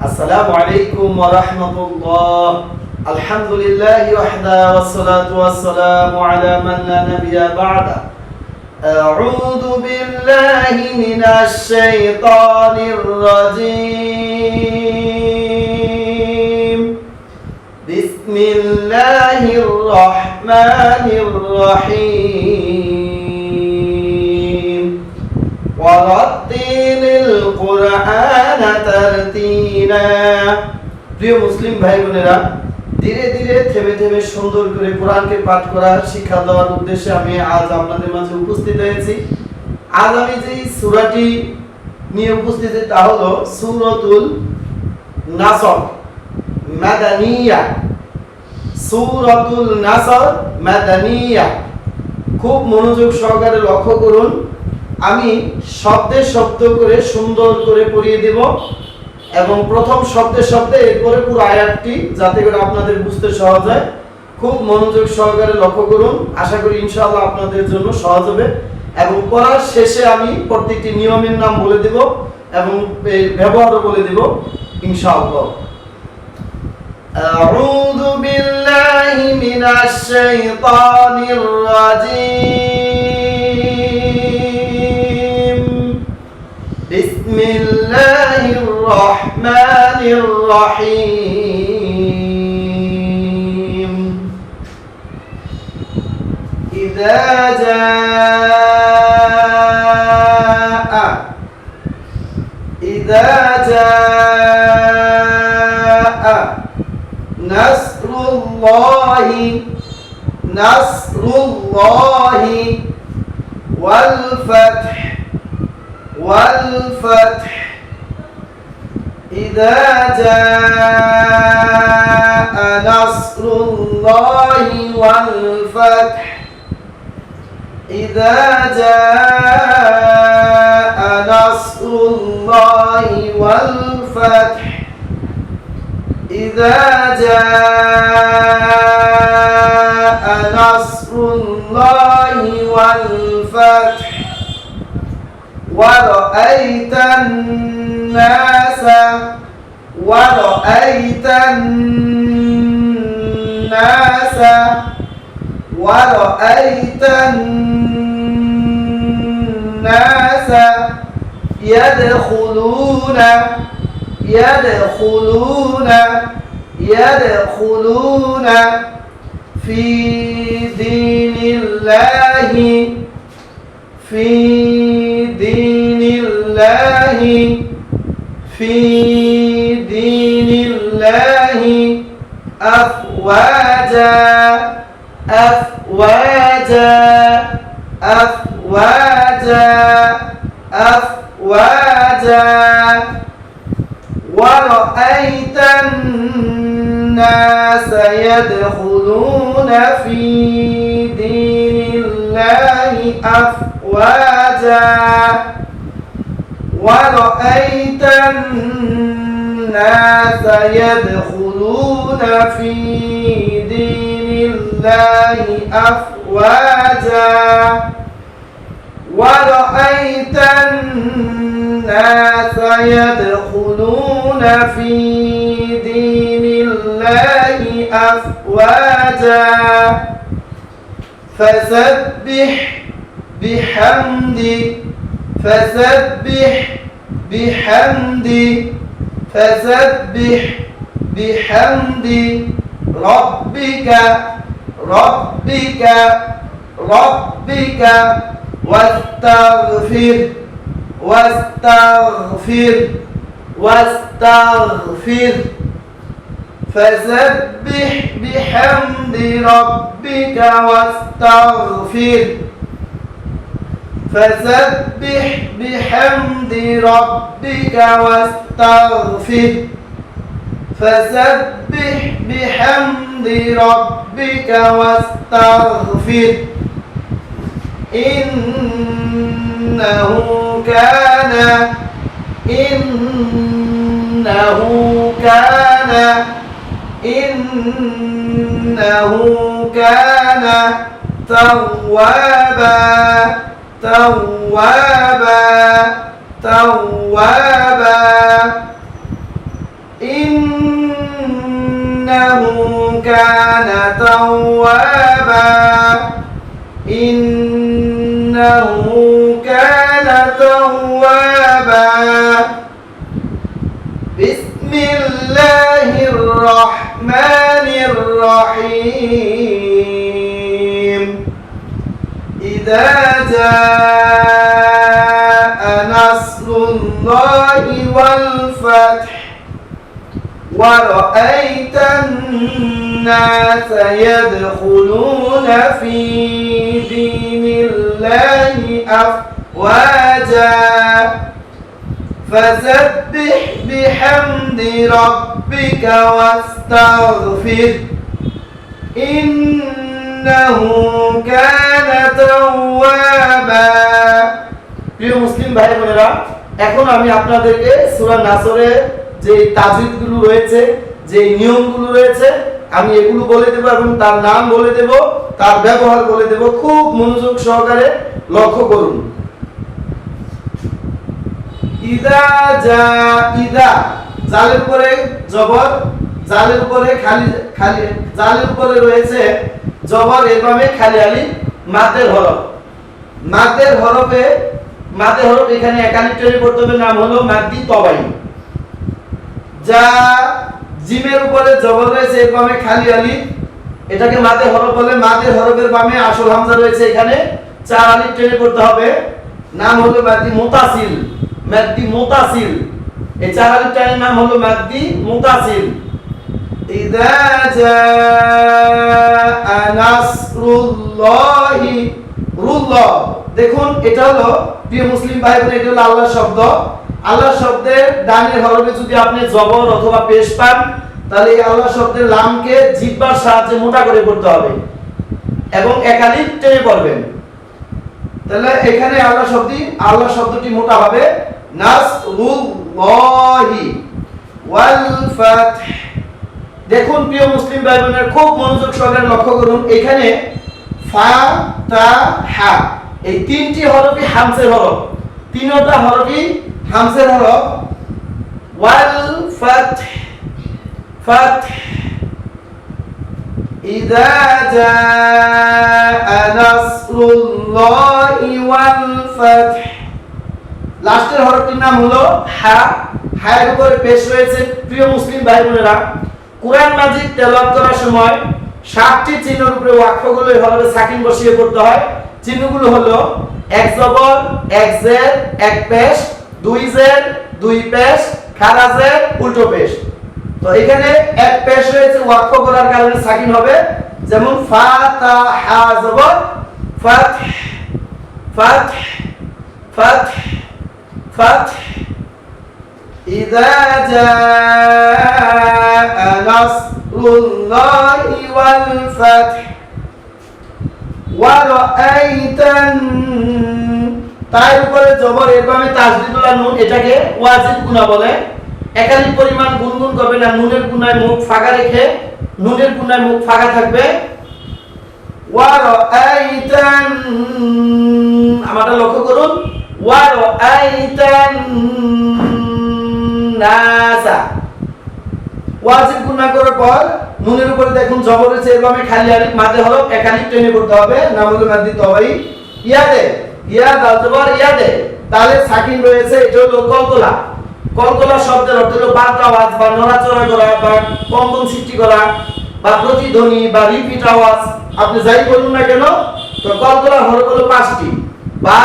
আসসালামু আলাইকুম ওয়া রাহমাতুল্লাহ। আলহামদুলিল্লাহি ওয়াহদা ওয়াসসালাতু ওয়াসসালামু আলা মান লা নাবিয়্যা বা'দা। আউযু বিল্লাহি মিনাশ শাইতানির রাজীম। বিসমিল্লাহির রাহমানির রাহিম। ওয়ারাত্তিলিল কুরআনা তারতিলা। প্রিয় মুসলিম ভাই বোনেরা, ধীরে ধীরে থেমে থেমে সুন্দর করে কোরআনকে পাঠ করার শিক্ষা দেওয়ার উদ্দেশ্যে আমি আজ আপনাদের মাঝে উপস্থিত হয়েছি। আজ আমি যে সূরাটি নিয়ে উপস্থিত তা হলো সূরাতুল নাসর মাদানিয়া। সূরাতুল নাসর মাদানিয়া। খুব মনোযোগ সহকারে লক্ষ্য করুন। আমি শব্দে শব্দ করে সুন্দর করে পড়িয়ে দেব এবং প্রথম শব্দে শব্দে এরপরে পুরো আয়াতটি, যাতে করে আপনাদের বুঝতে সহজ হয়। খুব মনোযোগ সহকারে লক্ষ্য করুন। আশা করি ইনশাআল্লাহ আপনাদের জন্য সহজ হবে। এবং পড়ার শেষে আমি প্রত্যেকটি নিয়মের নাম বলে দেব এবং এর ব্যবহারও বলে দেব ইনশাআল্লাহ। আউযু বিল্লাহি মিনাশ শাইতানির রাজীম। বিসমিল্লাহির রহমানির রহিম। ইযা জাআ নাসরুল্লাহি ওয়াল ফাতহ। إذا جاء نصر الله والفتح. إذا جاء نصر الله والفتح. إذا جاء نصر الله والفتح ورأيت الناس يدخلون في دين الله أفواجا. ورأيت الناس يدخلون في دين الله أفواجا. ورأيت الناس يدخلون في دين الله أفواجا. ورأيت الناس يدخلون في دين الله أفواجا. فسبح بحمد ربك واستغفر. فسبح بحمد ربك واستغفر. فسبح بحمد ربك واستغفر. فسبح بحمد ربك واستغفر. إنه كان توابا ইন্নাহু কানা তাওয়াবা ইন্নাহু কানা তাওয়াবা বিসমিল্লাহির রহমানির রহিম ইযা জাআ নাসরুল্লাহি ওয়াল ফাth ورأيت الناس يدخلون في دين الله أفواجا فسبح بحمد ربك واستغفر إنه كان توابا প্রিয় মুসলিম ভাই বোনেরা, এখন আমি আপনাদেরকে সূরা নাসরের যে তাজউইদগুলো রয়েছে, যে নিয়মগুলো রয়েছে, আমি এগুলো বলে দেব এবং তার নাম বলে দেব, তার ব্যবহার বলে দেব। খুব মনোযোগ সহকারে লক্ষ্য করুন। ইদা জা, ইদা জালের উপরে জবর, জালের উপরে খালি খালি, জালের উপরে রয়েছে জবর, এভাবে খালি আলিফ, মাদের হরফ। মাদের হরফে, মাদের হরফ এখানে একালিফ টেনে পড়তে হবে, নাম হলো মাদ্দি তবাই। যা জিমের উপরে জবর রয়েছে, এর বামে খালি আলিফ, এটাকে মাদে হরফ বলে। মাদের হরফের বামে আসল হামজা রয়েছে, এখানে চার আলিফ টেনে পড়তে হবে, নাম হলো মাদ্দি মুতাসিল। মাদ্দি মুতাসিল, এই চার আলিফ টেনের নাম হলো মাদ্দি মুতাসিল। ইযা জাআ নাসরুল্লাহি, রুল্লাহ, দেখুন এটা হলো প্রিয় মুসলিম ভাই বোন, এটা হলো আল্লাহর শব্দ। আল্লাহ শব্দের ডানের হরফে যদি আপনি জবর অথবা পেশ পান, তাহলে এই আল্লাহ শব্দের লামকে জিহ্বার সাহায্যে মোটা করে পড়তে হবে এবং একালিফ টেনে পড়বেন। তাহলে এখানে আল্লাহ শব্দটি মোটা হবে নাসরুল্লাহি ওয়াল ফাth। দেখুন প্রিয় মুসলিম ভাই বোনেরা, খুব মনোযোগ সহকারে লক্ষ্য করুন। এখানে ফা তা হা, এই তিনটি হরফই হামজের হরফ, তিনটা হরফই হামজের হরফ। ওয়াল ফাth, ফাth ইযা জাআ নাসরুল্লাহি ওয়াল ফাth। লাস্টের হরফটির নাম হলো হা, হায়ের উপরে পেশ রয়েছে। প্রিয় মুসলিম ভাই বোনেরা, কুরআন মাজিদ তেলাওয়াত করার সময় 7টি চিহ্নের উপরে ওয়াকফগুলো এভাবে সাকিন বসিয়ে পড়তে হয়। চিহ্নগুলো হলো এক জবর, এক জের, এক পেশ, দুই জের, দুই পেশ, খাড়া জের, উল্টো পেশ। তো এখানে এক পেশ রয়েছে, ওয়াকফ করার কারণে সাকিন হবে, যেমন ফাতাহা জবর ফাth, ফাth, ফাth, ফাth ইযা জাআ নাসরুল্লাহি ওয়াল ফাth ওয়া রাআইতান, তার উপরে জবর, এর বামে তাসদীদুল নুন, এটাকে ওয়াজিব গুনাহ বলে। একাধিক পরিমাণ গুনগুন করবে না, নুনের গুনায় মুখ ফাঁকা রেখে, নুনের গুনায় মুখ ফাঁকা থাকবে। ওয়া রাআইতান, আমাদের লক্ষ্য করুন, ওয়া রাআইতান নাসা, ওয়াজিব গুনাহ করার পর নুনের উপরে দেখুন জবর রয়েছে, এর বামে খালি আলিফ, মাদে হরফ, একালিফ টেনে পড়তে হবে, নাম হলো মাদ্দি তবাই। ইয়াদে, ইয়াদ জবর ইয়াদে, তালে সাকিন রয়েছে, এটা হলো কলকলা। কলকলা শব্দের অর্থ হলো বাঁকা আওয়াজ বা নড়াচড়া করা বা কম্পন সৃষ্টি করা বা প্রতিধ্বনি বা রিপিট আওয়াজ, আপনি যাই বলুন না কেন। তো কলকলার হরফ হলো 5টি, বা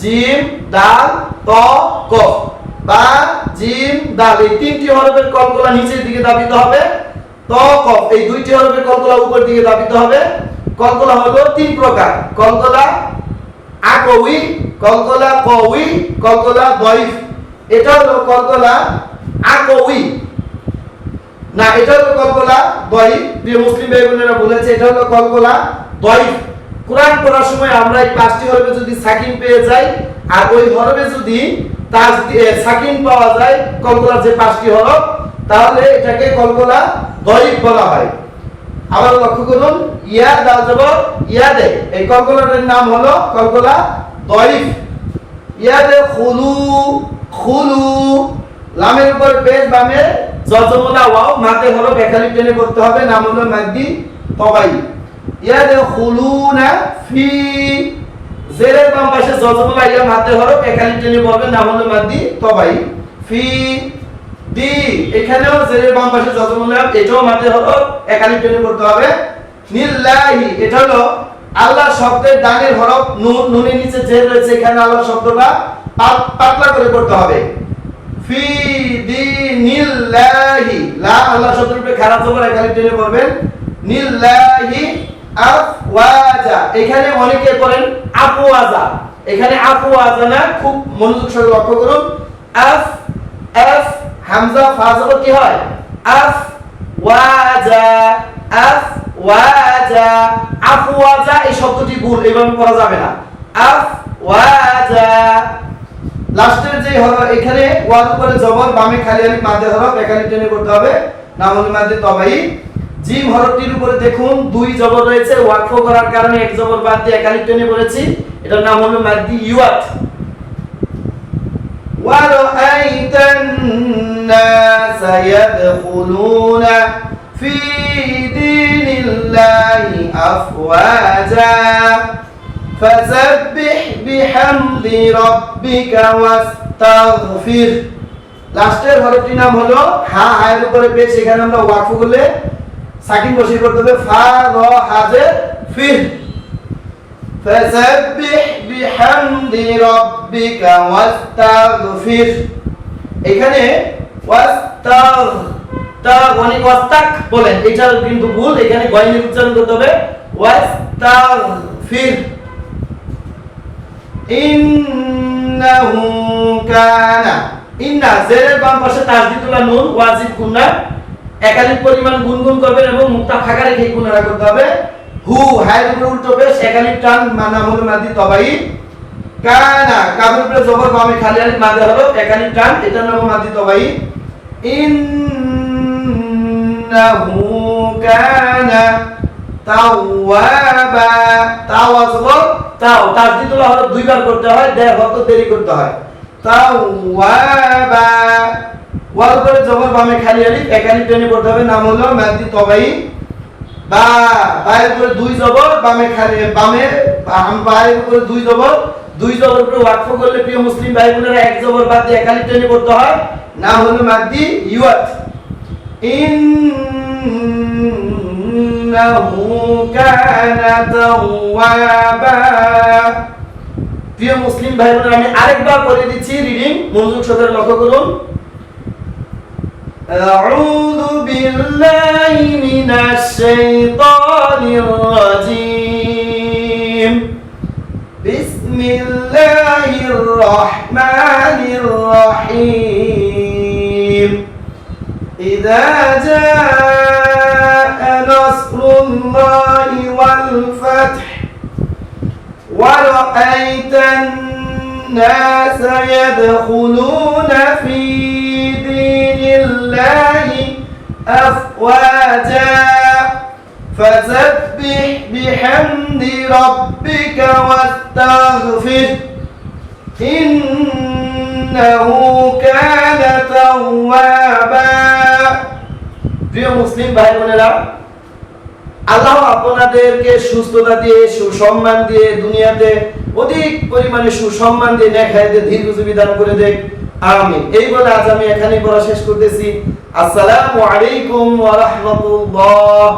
জিম দাল ত কফ। বা জিম দাল, এই 3টি হরফের কলকলা নিচের দিকে দাবিত হবে, ত কফ এই 2টি হরফের কলকলা উপর দিকে দাবিত হবে। কলকলা হলো 3 প্রকার, কলকলা আকওয়ি, কলকলা কওয়ি, কলকলা দাইফ। এটা হলো কলকলা আকওয়ি না, এটা হলো কলকলা দাইফ। প্রিয় মুসলিম ভাই বোনেরা বলেছে এটা হলো কলকলা দাইফ। কোরআন পড়ার সময় আমরা এই 5টি হরফে যদি সাকিন পেয়ে যাই আর ওই হরফে যদি সাকিন পাওয়া যায়, কলকলার যে 5টি হরফ, তাহলে এটাকে কলকলা দাইফ বলা হয়। আবার লক্ষ্য করুন, ইয়া দাল জবর ইয়াদে, এই কলকলাটার নাম হলো কলকলা দাইফ। ইয়াদে খুলু, খুলু, লামের উপর পেশ বামে জজমুলা ওয়াও মাতে হরফ একালিফ টেনে করতে হবে, নাম হলো মাদ্দি তবাই। ইয়াদখুলুনা ফি, জেরের বাম পাশে জজমুলা ইয়া মাতে হরফ একালিফ টেনে পড়বে, নাম হলো মাদ্দি তবাই। ফি দি, এখানেও জেরের বাম পাশে জজমুলা, এটাও মাতে হরফ একালিফ টেনে করতে হবে। নিল্লাহি, এটা হলো আল্লাহ শব্দের ডানের হরফ নুন, নুনের নিচে জের রয়েছে, এখানে আল্লাহ শব্দটা পাতলা করে পড়তে হবে। ফি দীনিল্লাহি, লা আল্লাহ শব্দের উপরে খারাপ জবর একালিফ টেনে পড়বেন। নিল্লাহি আফওয়াজা, এখানে অনেকে পড়েন আফওয়াজা, এখানে আফওয়াজা না, খুব মনোযোগ সহকারে লক্ষ্য করুন। আফ আফ হামজা ফা জবর কি হয়? আফ ওয়াজা, আফ ওয়াজা, আফওয়াজা, এই শব্দটি ভুল, এইভাবে পড়া যাবে না। আফ ওয়াজা, লাস্টের যে হরফ এখানে ওয়ার উপরে জবর, বামে খালি আলিফ মাদে হরফ একালিফ টেনে করতে হবে, নাম হলো মাদে তবাই। জিম হরফটির উপরে দেখুন দুই জবর রয়েছে, ওয়াকফ করার কারণে এক জবর বাদ দিয়ে একালিফ টেনে পড়েছি, এটার নাম হলো মাদ্দি ইউয়াত। ওয়ারাআইতান নাসা ইয়াদখুলুনা ফি দীনিল্লাহি আফওয়াজা ফাসাব্বিহ বিহামদি রাব্বিকা ওয়াস্তাগফির। লাস্টের হরফটির নাম হলো হা, হায়ের উপরে পেশ, এখানে আমরা ওয়াকফ করলে সাকিন বসিয়ে করতে হবে, ফা র হাজে ফির। ফাসাব্বিহ বিহামদি রাব্বিকা ওয়াস্তাগফির, এখানে ওয়াস্তাগ তা অনেক ওয়াস্তাক বলেন, এটা কিন্তু ভুল, এখানে গয়নের উচ্চারণ করতে হবে ওয়াস্তাগফির। ইন্নাহু কানা, ইন্না জেরের বাম পাশে তাসদীদুল্লাহ নুন ওয়াজিব গুন্না, একালিফ পরিমাণ গুনগুন করবেন এবং মুখটা ফাঁকা রেখে গুণনা করতে হবে। হু, হায়ের উপরে উল্টো পেশ একালিফ টান, নাম হলো মাদ্দি তবাই। কানা, কাফের উপরে জবর, বামে খালি আলিফ মাদে হলো একালিফ টান, এটার নাম মাদ্দি তবাই। ইন্নাহু কানা তাওয়াবা, তাওয়াজবর তাও, তাসদীদুল্লাহ হরফ দুইবার করতে হয়, দেয় হরফ দেরি করতে হয়। তাওয়াবা, ওয়ার উপরে জবর, বামে খালি আলিফ একালিফ টেনে পড়তে হবে, নাম হলো মাদ্দি তবাই। বা, বায়ের উপরে দুই জবর, বামে খালি বামে বায়ের উপরে দুই জবর, দুই জবর উপরে ওয়াকফ করলে প্রিয় মুসলিম ভাই বোনেরা এক জবর বাদ দিয়ে একালিফ টেনে পড়তে হয়, নাম হলো মাদ্দি ইউয়াত। ইন্নাহু কানা তাওয়াবা। প্রিয় মুসলিম ভাই বোনেরা আমি আরেকবার করে দিচ্ছি, রিডিং মনোযোগ সহকারে লক্ষ্য করুন। আউযু বিল্লাহি মিনাশ শাইতানির রাজীম। বিসমিল্লাহির রাহমানির রাহিম। ইযা জাআ নাসরুল্লাহি ওয়াল ফাথ ورأيت الناس يدخلون في دين الله أفواجا فسبح بحمد ربك واستغفر إنه كان توابا। প্রিয় মুসলিম ভাই বোনেরা, আল্লাহ আপনাদেরকে সুস্থতা দিয়ে, সুসম্মান দিয়ে, দুনিয়াতে অধিক পরিমাণে সুসম্মান দিয়ে, নেক হায়াতে দীর্ঘজীবী দান করে দেখ, আমিন। এই বলে আজ আমি এখানেই পড়া শেষ করতেছি। আসসালামু আলাইকুম ওয়া রাহমাতুল্লাহ।